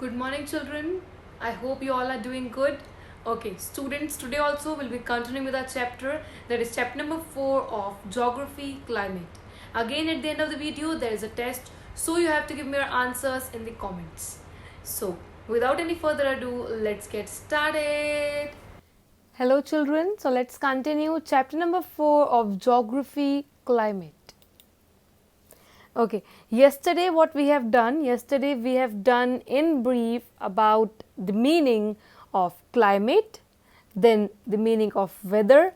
Good morning, children. I hope you all are doing good. Okay, students, today also we'll be continuing with our chapter, that is chapter number 4 of Geography Climate. Again, at the end of the video, there is a test, so you have to give me your answers in the comments. So, without any further ado, let's get started. Hello, children. So, let's continue chapter number 4 of Geography Climate. Okay, yesterday we have done in brief about the meaning of climate, then the meaning of weather,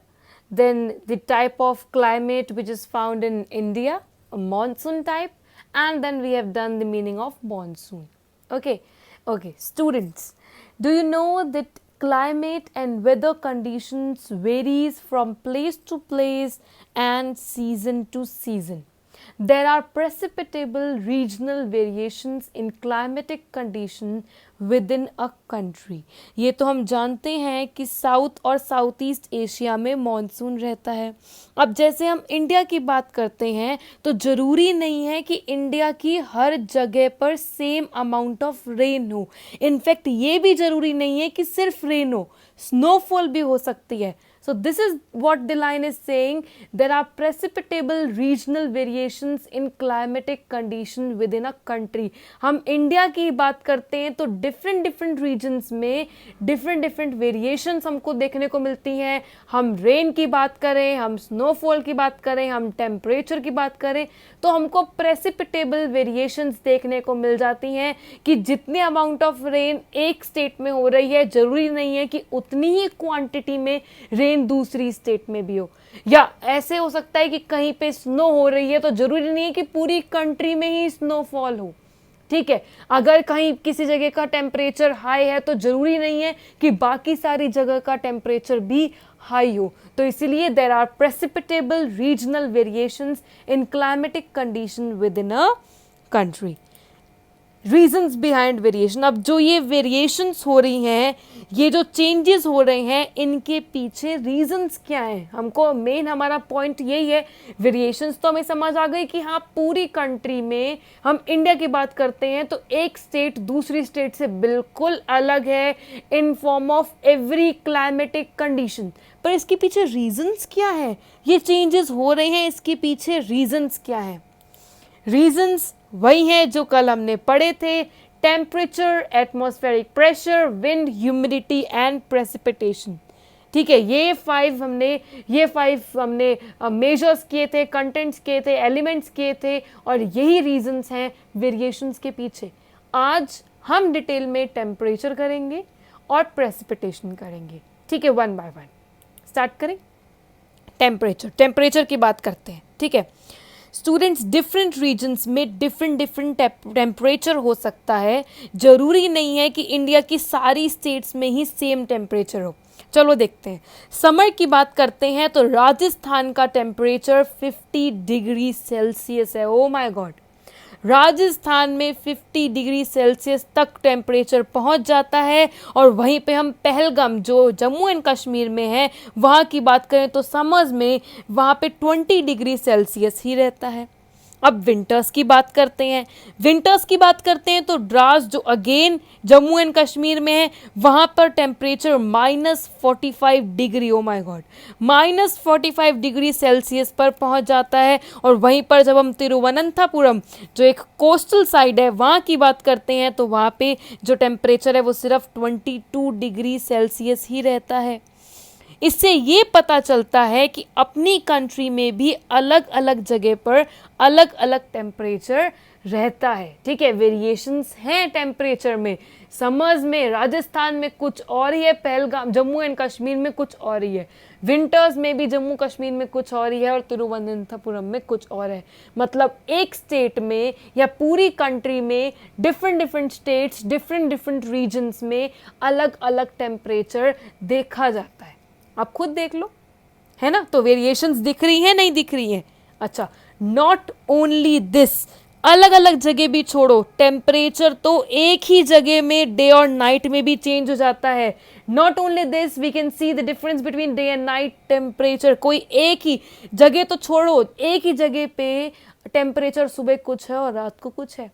then the type of climate which is found in India, a monsoon type, and then we have done the meaning of monsoon. Okay, students, do you know that climate and weather conditions varies from place to place and season to season? There are precipitable regional variations in climatic condition within a country. ये तो हम जानते हैं कि south और south east Asia में monsoon रहता है. अब जैसे हम इंडिया की बात करते हैं तो ज़रूरी नहीं है कि इंडिया की हर जगह पर सेम अमाउंट ऑफ रेन हो. इनफैक्ट ये भी ज़रूरी नहीं है कि सिर्फ रेन हो, स्नोफॉल भी हो सकती है. So this is what the line is saying. There are precipitable regional variations in climatic condition within a country. हम इंडिया की बात करते हैं तो different regions में different variations हमको देखने को मिलती हैं. हम रेन की बात करें, हम स्नोफॉल की बात करें, हम टेम्परेचर की बात करें तो हमको precipitable variations देखने को मिल जाती हैं कि जितने अमाउंट ऑफ रेन एक स्टेट में हो रही है ज़रूरी नहीं है कि उतनी ही क्वांटिटी में रेन दूसरी स्टेट में भी हो, या ऐसे हो सकता है कि कहीं पे स्नो हो रही है तो जरूरी नहीं है कि पूरी कंट्री में ही स्नोफॉल हो. ठीक है, अगर कहीं किसी जगह का टेम्परेचर हाई है तो जरूरी नहीं है कि बाकी सारी जगह का टेम्परेचर भी हाई हो. तो इसीलिए there are precipitable regional variations in climatic condition within a country. Reasons behind variation. अब जो ये वेरिएशंस हो रही हैं, ये जो चेंजेस हो रहे हैं, इनके पीछे रीजन्स क्या हैं? हमको मेन हमारा पॉइंट यही है. वेरिएशंस तो हमें समझ आ गई कि हाँ पूरी कंट्री में, हम इंडिया की बात करते हैं तो एक स्टेट दूसरी स्टेट से बिल्कुल अलग है in form of every climatic condition. पर इसके पीछे रीजन्स क्या है? ये चेंजेस हो रहे हैं, इसके पीछे रीजन्स क्या है? रीजन्स वही हैं जो कल हमने पढ़े थे. Temperature, atmospheric pressure, wind, humidity and precipitation. ठीक है, ये फाइव हमने मेजर्स किए थे, कंटेंट्स किए थे, एलिमेंट्स किए थे, और यही रीजन्स हैं वेरिएशंस के पीछे. आज हम डिटेल में टेम्परेचर करेंगे और प्रेसिपिटेशन करेंगे. ठीक है, वन बाय वन स्टार्ट करें. टेम्परेचर की बात करते हैं. ठीक है स्टूडेंट्स, डिफरेंट रीजन्स में डिफरेंट टेम्परेचर हो सकता है. ज़रूरी नहीं है कि इंडिया की सारी स्टेट्स में ही सेम टेम्परेचर हो. चलो देखते हैं. समर की बात करते हैं तो राजस्थान का टेम्परेचर 50 डिग्री सेल्सियस है. ओ माय गॉड, राजस्थान में 50 डिग्री सेल्सियस तक टेम्परेचर पहुंच जाता है. और वहीं पे हम पहलगाम जो जम्मू एंड कश्मीर में है वहाँ की बात करें तो समर्स में वहाँ पे 20 डिग्री सेल्सियस ही रहता है. अब विंटर्स की बात करते हैं तो द्रास जो अगेन जम्मू एंड कश्मीर में है वहाँ पर temperature -45 degree, oh my God, -45 degree Celsius पर पहुँच जाता है. और वहीं पर जब हम तिरुवनंतपुरम जो एक कोस्टल साइड है वहाँ की बात करते हैं तो वहाँ पे जो टेम्परेचर है वो सिर्फ 22 डिग्री सेल्सियस ही रहता है. इससे ये पता चलता है कि अपनी कंट्री में भी अलग अलग जगह पर अलग अलग टेम्परेचर रहता है. ठीक है, वेरिएशंस हैं टेम्परेचर में. समर्स में राजस्थान में कुछ और ही है, पहलगाम जम्मू एंड कश्मीर में कुछ और ही है. विंटर्स में भी जम्मू कश्मीर में कुछ और ही है और तिरुवनंतपुरम में कुछ और है. मतलब एक स्टेट में या पूरी कंट्री में डिफरेंट स्टेट्स, डिफरेंट रीजन्स में अलग अलग टेम्परेचर देखा जाता है. आप खुद देख लो, है ना. तो वेरिएशंस दिख रही हैं, नहीं दिख रही हैं? अच्छा, नॉट ओनली दिस, अलग अलग जगह भी छोड़ो, टेम्परेचर तो एक ही जगह में डे और नाइट में भी चेंज हो जाता है. Not only this, we can see the difference between day and night temperature. कोई एक ही जगह तो छोड़ो, एक ही जगह पे टेम्परेचर सुबह कुछ है और रात को कुछ है.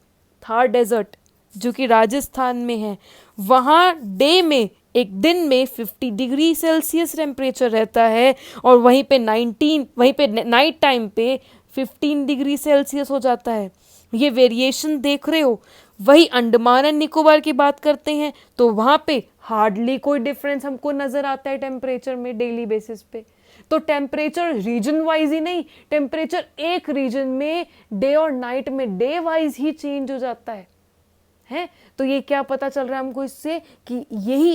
थार डेजर्ट जो कि राजस्थान में है, वहाँ डे में एक दिन में 50 डिग्री सेल्सियस टेम्परेचर रहता है और वहीं पे नाइट टाइम पे 15 डिग्री सेल्सियस हो जाता है। ये वेरिएशन देख रहे हो। वही अंडमान एंड निकोबार की बात करते हैं तो वहाँ पे हार्डली कोई डिफरेंस हमको नज़र आता है टेम्परेचर में डेली बेसिस पे। तो टेम्परेचर रीजन वाइज ही नहीं, टेम्परेचर एक रीजन में डे और नाइट में डे वाइज ही चेंज हो जाता है। तो ये क्या पता चल रहा है हमको इससे कि ये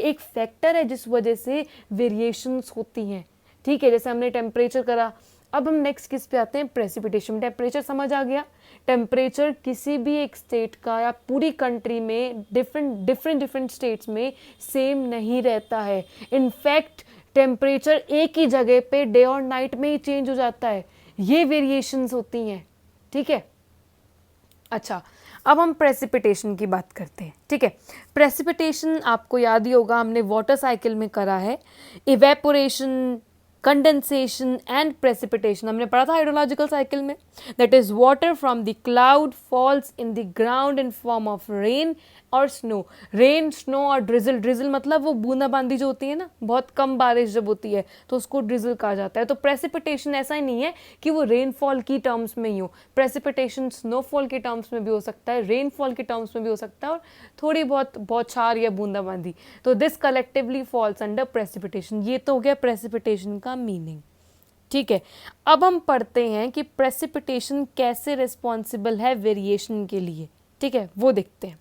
एक फैक्टर है जिस वजह से वेरिएशंस होती हैं। ठीक है, जैसे हमने टेम्परेचर करा, अब हम नेक्स्ट किस पे आते हैं, प्रेसिपिटेशन। टेम्परेचर समझ आ गया। टेम्परेचर किसी भी एक स्टेट का या पूरी कंट्री में डिफरेंट स्टेट्स में सेम नहीं रहता है। इनफैक्ट टेम्परेचर एक ही जगह पे डे और नाइट में ही चेंज हो जाता है। ये वेरिएशंस होती हैं। ठीक है, अच्छा अब हम प्रेसिपिटेशन की बात करते हैं। ठीक है, प्रेसिपिटेशन आपको याद ही होगा, हमने वाटर साइकिल में करा है। इवेपोरेशन, कंडेंसेशन एंड प्रेसिपिटेशन हमने पढ़ा था हाइड्रोलॉजिकल साइकिल में। That is water from the cloud falls in the ground in form of rain और स्नो। रेन, स्नो और ड्रिजल। ड्रिजल मतलब वो बूंदाबांदी जो होती है ना, बहुत कम बारिश जब होती है तो उसको ड्रिजल कहा जाता है। तो प्रेसिपिटेशन ऐसा ही नहीं है कि वो रेनफॉल की टर्म्स में ही हो। प्रेसिपिटेशन स्नोफॉल के टर्म्स में भी हो सकता है, रेनफॉल के टर्म्स में भी हो सकता है, और थोड़ी बहुत बौछार या बूंदाबांदी। तो this collectively falls under precipitation. ये तो हो गया प्रेसिपिटेशन का मीनिंग। ठीक है, अब हम पढ़ते हैं कि प्रेसिपिटेशन कैसे रिस्पॉन्सिबल है वेरिएशन के लिए। ठीक है, वो देखते हैं।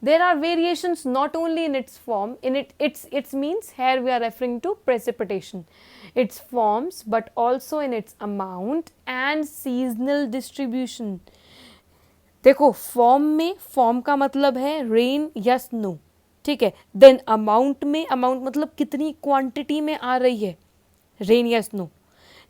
There are variations not only in its form, its means, here we are referring to precipitation, its forms, but also in its amount and seasonal distribution. देखो फॉर्म में, फॉर्म का मतलब है रेन या स्नो। ठीक है, देन अमाउंट में, amount मतलब कितनी क्वांटिटी में आ रही है रेन या snow.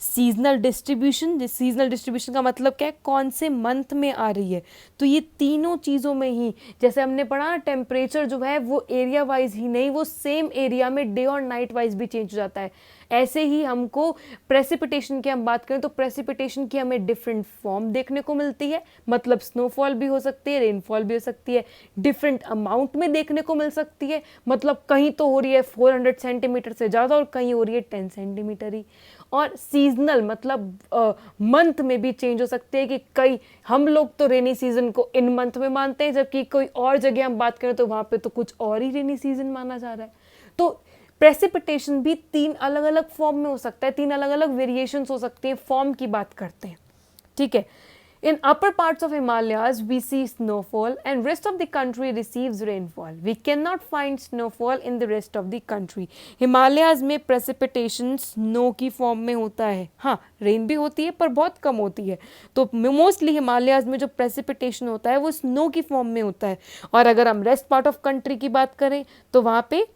Seasonal distribution, seasonal distribution का मतलब क्या है, कौन से मंथ में आ रही है। तो ये तीनों चीज़ों में ही, जैसे हमने पढ़ा टेम्परेचर जो है वो एरिया वाइज ही नहीं, वो सेम एरिया में डे और नाइट वाइज भी चेंज हो जाता है। ऐसे ही हमको प्रेसिपिटेशन की हम बात करें तो प्रेसिपिटेशन की हमें डिफरेंट फॉर्म देखने को मिलती है। मतलब स्नोफॉल भी हो सकती है, रेनफॉल भी हो सकती है, डिफरेंट अमाउंट में देखने को मिल सकती है। मतलब कहीं तो हो रही है 400 सेंटीमीटर से ज़्यादा और कहीं हो रही है 10 सेंटीमीटर ही। और सीजनल मतलब मंथ में भी चेंज हो सकते हैं कि कई, हम लोग तो रेनी सीजन को इन मंथ में मानते हैं, जबकि कोई और जगह हम बात करें तो वहाँ पे तो कुछ और ही रेनी सीजन माना जा रहा है। तो प्रेसिपिटेशन भी 3 अलग अलग फॉर्म में हो सकता है, 3 अलग अलग वेरिएशंस हो सकते हैं। फॉर्म की बात करते हैं। ठीक है, in upper parts of Himalayas we see snowfall and rest of the country receives rainfall. We cannot find snowfall in the rest of the country. Himalayas में precipitation snow की फॉर्म में होता है। हाँ, रेन भी होती है पर बहुत कम होती है। तो मोस्टली हिमालयाज में जो प्रेसिपिटेशन होता है वो स्नो की फॉर्म में होता है। और अगर हम रेस्ट पार्ट ऑफ कंट्री की बात करें तो वहाँ पे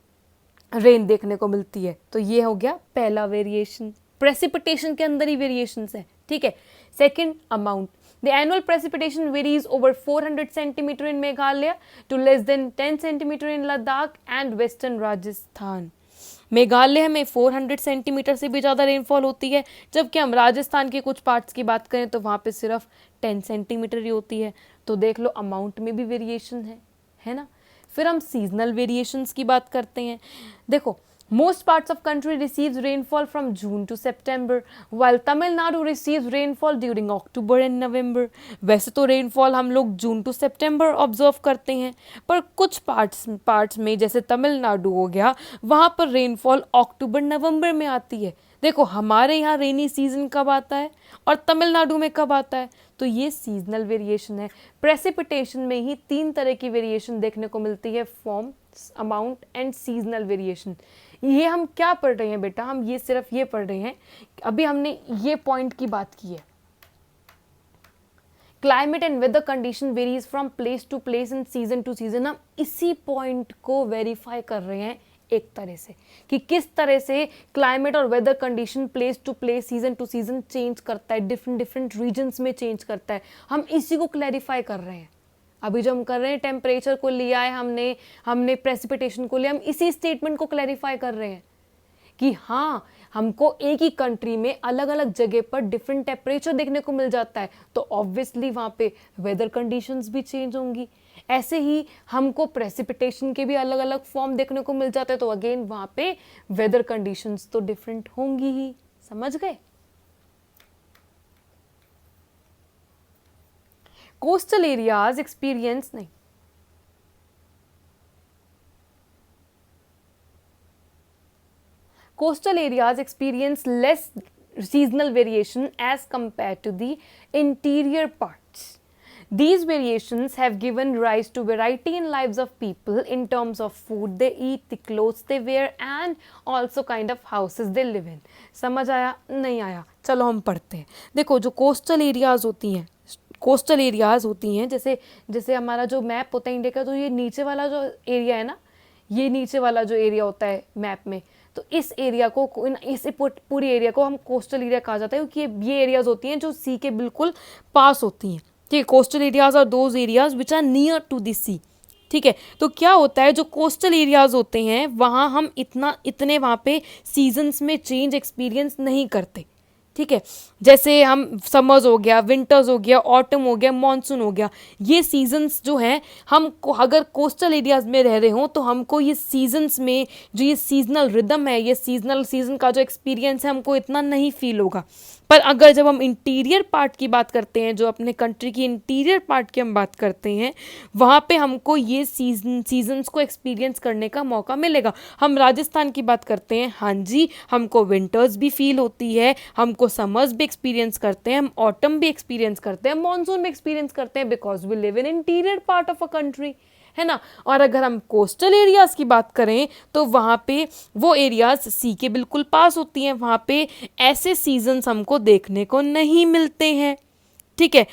रेन देखने को मिलती है। तो ये हो गया पहला वेरिएशन। प्रेसिपिटेशन के अंदर ही वेरिएशंस है। ठीक है, second amount. The annual precipitation varies over 400 centimeter in Meghalaya to less than 10 centimeter in Ladakh and western Rajasthan. Meghalaya में 400 सेंटीमीटर से भी ज़्यादा रेनफॉल होती है, जबकि हम राजस्थान के कुछ पार्ट्स की बात करें तो वहाँ पे सिर्फ 10 सेंटीमीटर ही होती है। तो देख लो अमाउंट में भी वेरिएशन है ना। फिर हम सीजनल वेरिएशंस की बात करते हैं। देखो, most parts of country receives rainfall from June to September, while Tamil Nadu receives rainfall during October and November. वैसे तो रेनफॉल हम लोग जून टू सितंबर ऑब्जर्व करते हैं, पर कुछ पार्ट्स में जैसे तमिलनाडु हो गया, वहाँ पर रेनफॉल अक्टूबर नवंबर में आती है। देखो हमारे यहाँ रेनी सीजन कब आता है और तमिलनाडु में कब आता है, तो ये सीजनल वेरिएशन है। प्रेसिपिटेशन में ही 3 तरह की वेरिएशन देखने को मिलती है, form, amount and seasonal variation. ये हम क्या पढ़ रहे हैं बेटा, हम ये सिर्फ ये पढ़ रहे हैं, अभी हमने ये पॉइंट की बात की है। Climate and weather condition varies from place to place and season to season. हम इसी पॉइंट को वेरीफाई कर रहे हैं एक तरह से कि किस तरह से क्लाइमेट और weather condition place to place, season to season change करता है, डिफरेंट रीजन्स में चेंज करता है। हम इसी को क्लैरिफाई कर रहे हैं। अभी जो हम कर रहे हैं टेम्परेचर को लिया है हमने प्रेसिपिटेशन को लिया, हम इसी स्टेटमेंट को क्लैरिफाई कर रहे हैं कि हाँ हमको एक ही कंट्री में अलग अलग जगह पर डिफरेंट टेम्परेचर देखने को मिल जाता है, तो ऑब्वियसली वहाँ पे वेदर कंडीशंस भी चेंज होंगी। ऐसे ही हमको प्रेसिपिटेशन के भी अलग अलग फॉर्म देखने को मिल जाते हैं, तो अगेन वहाँ पे वेदर कंडीशंस तो डिफरेंट होंगी ही। समझ गए? कोस्टल एरियाज एक्सपीरियंस नहीं, coastal areas experience less seasonal variation as compared to the interior parts. These variations have given rise to variety in lives of people in terms of food they eat, the clothes they wear and also kind of houses they live in. समझ आया? नहीं आया? चलो हम पढ़ते हैं। देखो जो कोस्टल एरियाज होती हैं, कोस्टल एरियाज होती हैं, जैसे जैसे हमारा जो मैप होता है इंडिया का, तो ये नीचे वाला जो एरिया है ना, ये नीचे वाला जो एरिया होता है मैप में, तो इस एरिया को, इस पूरी एरिया को हम कोस्टल एरिया कहा जाता है, क्योंकि ये एरियाज होती हैं जो सी के बिल्कुल पास होती हैं। ठीक है, coastal areas are those areas which are near to the sea. ठीक है, तो क्या होता है, जो कोस्टल एरियाज होते हैं वहाँ हम इतने वहाँ पे सीजन्स में चेंज एक्सपीरियंस नहीं करते। ठीक है, जैसे हम समर्स हो गया, विंटर्स हो गया, ऑटम हो गया, मॉनसून हो गया, ये सीजन्स जो हैं, हम अगर कोस्टल एरियाज में रह रहे हों तो हमको ये सीजन्स में जो ये सीजनल रिदम है, ये सीजन का जो एक्सपीरियंस है, हमको इतना नहीं फील होगा। पर अगर जब हम इंटीरियर पार्ट की बात करते हैं, जो अपने कंट्री की इंटीरियर पार्ट की हम बात करते हैं, वहाँ पे हमको ये सीजन्स को एक्सपीरियंस करने का मौका मिलेगा। हम राजस्थान की बात करते हैं, हाँ जी, हमको विंटर्स भी फील होती है, हमको समर्स भी एक्सपीरियंस करते हैं, हम ऑटम भी एक्सपीरियंस करते हैं, मॉनसून भी एक्सपीरियंस करते हैं, because we live in interior part of a country, है ना। और अगर हम कोस्टल एरियाज की बात करें तो वहाँ पे वो एरियाज सी के बिल्कुल पास होती हैं, वहाँ पे ऐसे सीजन्स हमको देखने को नहीं मिलते हैं। ठीक है,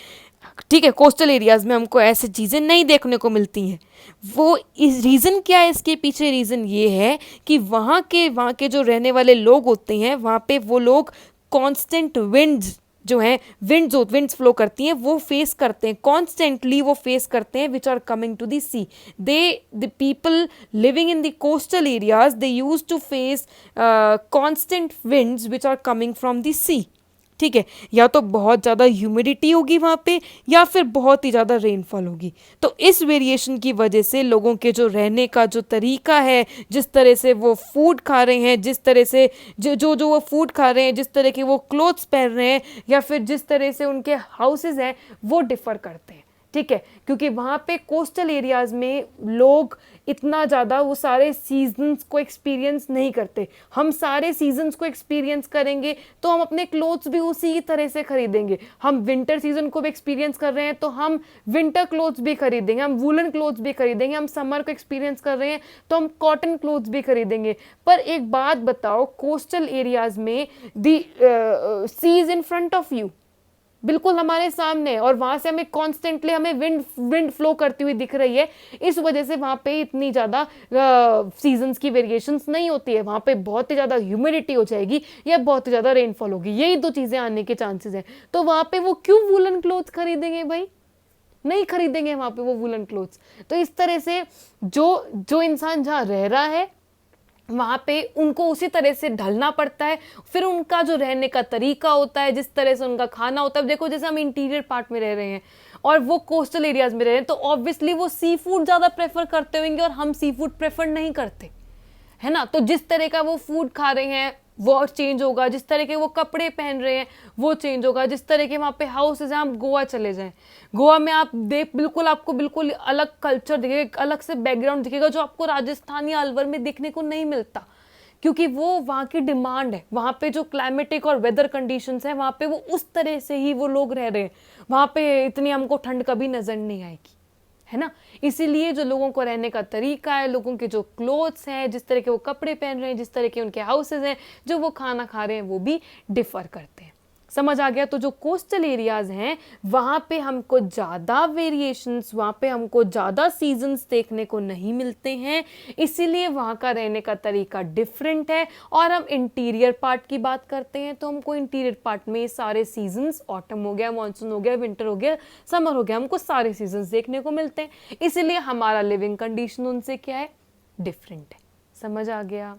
ठीक है, कोस्टल एरियाज में हमको ऐसी चीज़ें नहीं देखने को मिलती हैं। वो इस रीज़न क्या है, इसके पीछे रीज़न ये है कि वहाँ के जो रहने वाले लोग होते हैं, वहाँ पे वो लोग कॉन्स्टेंट विंड्स जो है, विंड्स फ्लो करती हैं, वो फेस करते हैं, कॉन्स्टेंटली वो फेस करते हैं, which are coming to the sea. The people living in the coastal areas, they use to face constant winds which are coming from the sea. ठीक है, या तो बहुत ज़्यादा ह्यूमिडिटी होगी वहाँ पे, या फिर बहुत ही ज़्यादा रेनफॉल होगी। तो इस वेरिएशन की वजह से लोगों के जो रहने का जो तरीका है, जिस तरह से वो फूड खा रहे हैं, जिस तरह से जो वो फूड खा रहे हैं, जिस तरह के वो क्लोथ्स पहन रहे हैं, या फिर जिस तरह से उनके हाउसेज हैं, वो डिफ़र करते हैं। ठीक है, क्योंकि वहाँ पे कोस्टल एरियाज़ में लोग इतना ज़्यादा वो सारे सीजन्स को एक्सपीरियंस नहीं करते। हम सारे सीजन्स को एक्सपीरियंस करेंगे तो हम अपने क्लोथ्स भी उसी तरह से खरीदेंगे। हम विंटर सीजन को भी एक्सपीरियंस कर रहे हैं तो हम विंटर क्लोथ्स भी खरीदेंगे, हम वूलन क्लोथ्स भी खरीदेंगे। हम समर को एक्सपीरियंस कर रहे हैं तो हम कॉटन क्लोथ्स भी खरीदेंगे। पर एक बात बताओ, कोस्टल एरियाज़ में the sea is in front of you, बिल्कुल हमारे सामने, और वहां से हमें कॉन्स्टेंटली हमें विंड फ्लो करती हुई दिख रही है। इस वजह से वहां पे इतनी ज़्यादा सीजन्स की वेरिएशंस नहीं होती है। वहां पे बहुत ही ज़्यादा ह्यूमिडिटी हो जाएगी या बहुत ही ज़्यादा रेनफॉल होगी, यही दो चीज़ें आने के चांसेस हैं। तो वहां पे वो क्यों वूलन क्लोथ्स खरीदेंगे भाई? नहीं खरीदेंगे वहां पे वो वूलन क्लोथ्स। तो इस तरह से जो इंसान जहाँ रह रहा है वहाँ पे उनको उसी तरह से ढलना पड़ता है। फिर उनका जो रहने का तरीका होता है, जिस तरह से उनका खाना होता है, देखो जैसे हम इंटीरियर पार्ट में रह रहे हैं और वो कोस्टल एरियाज में रह रहे हैं, तो ऑब्वियसली वो सी फूड ज़्यादा प्रेफर करते होंगे और हम सी फूड प्रेफर नहीं करते, है ना। तो जिस तरह का वो फूड खा रहे हैं वो चेंज होगा, जिस तरह के वो कपड़े पहन रहे हैं वो चेंज होगा, जिस तरह के वहाँ पे हाउसेज हैं। आप गोवा चले जाएं, गोवा में आप आपको बिल्कुल अलग कल्चर दिखेगा, अलग से बैकग्राउंड दिखेगा, जो आपको राजस्थान या अलवर में देखने को नहीं मिलता, क्योंकि वो वहाँ की डिमांड है। वहाँ पे जो क्लाइमेटिक और वेदर कंडीशंस है, वहाँ पे वो उस तरह से ही वो लोग रह रहे हैं। वहाँ पे इतनी हमको ठंड कभी नजर नहीं आएगी, है ना। इसीलिए जो लोगों को रहने का तरीका है, लोगों के जो क्लोथ्स हैं, जिस तरह के वो कपड़े पहन रहे हैं, जिस तरह के उनके हाउसेज हैं, जो वो खाना खा रहे हैं, वो भी डिफर करते हैं। समझ आ गया। तो जो कोस्टल एरियाज हैं वहाँ पे हमको ज़्यादा वेरिएशंस, वहाँ पे हमको ज़्यादा सीजन्स देखने को नहीं मिलते हैं, इसीलिए वहाँ का रहने का तरीका डिफरेंट है। और हम इंटीरियर पार्ट की बात करते हैं तो हमको इंटीरियर पार्ट में सारे सीजन्स, ऑटम हो गया, मानसून हो गया, विंटर हो गया, समर हो गया, हमको सारे सीजन्स देखने को मिलते हैं। इसीलिए हमारा लिविंग कंडीशन उनसे क्या है, डिफरेंट है। समझ आ गया,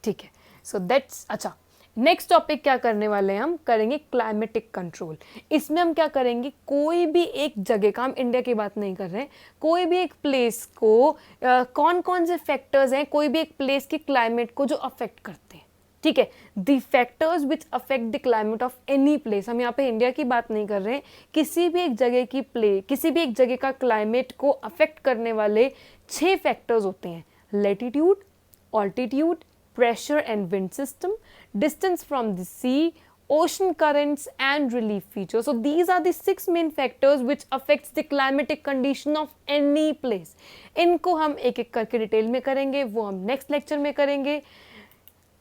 ठीक है। सो दैट्स अच्छा। नेक्स्ट टॉपिक क्या करने वाले हैं, हम करेंगे क्लाइमेटिक कंट्रोल। इसमें हम क्या करेंगे, कोई भी एक जगह का, हम इंडिया की बात नहीं कर रहे हैं, कोई भी एक प्लेस को कौन कौन से फैक्टर्स हैं कोई भी एक प्लेस की क्लाइमेट को जो अफेक्ट करते हैं, ठीक है, the factors which affect the climate of any place. हम यहाँ पे इंडिया की बात नहीं कर रहे हैं, किसी भी एक जगह की किसी भी एक जगह का क्लाइमेट को अफेक्ट करने वाले 6 फैक्टर्स होते हैं, latitude, altitude, pressure and wind system, distance from the sea, ocean currents and relief features. So these are the 6 main factors which affects the climatic condition of any place. इनको हम एक एक करके detail में करेंगे, वो हम नेक्स्ट लेक्चर में करेंगे।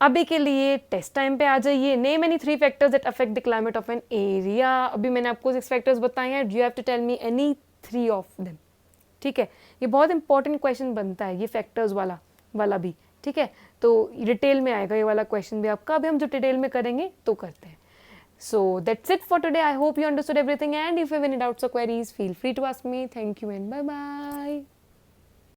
अभी के लिए टेस्ट टाइम पे आ जाइए। Name any 3 factors that affect the climate of an area. अभी मैंने आपको 6 फैक्टर्स बताए हैं, you have to tell me any 3 of them, ठीक है। ये बहुत इंपॉर्टेंट क्वेश्चन बनता है, ये फैक्टर्स वाला भी, ठीक है। तो डिटेल में आएगा ये वाला क्वेश्चन भी आपका, अभी हम जो डिटेल में करेंगे तो करते हैं। So that's it for today. I hope you understood everything and if you have any doubts और queries feel free to ask me. Thank you and bye bye.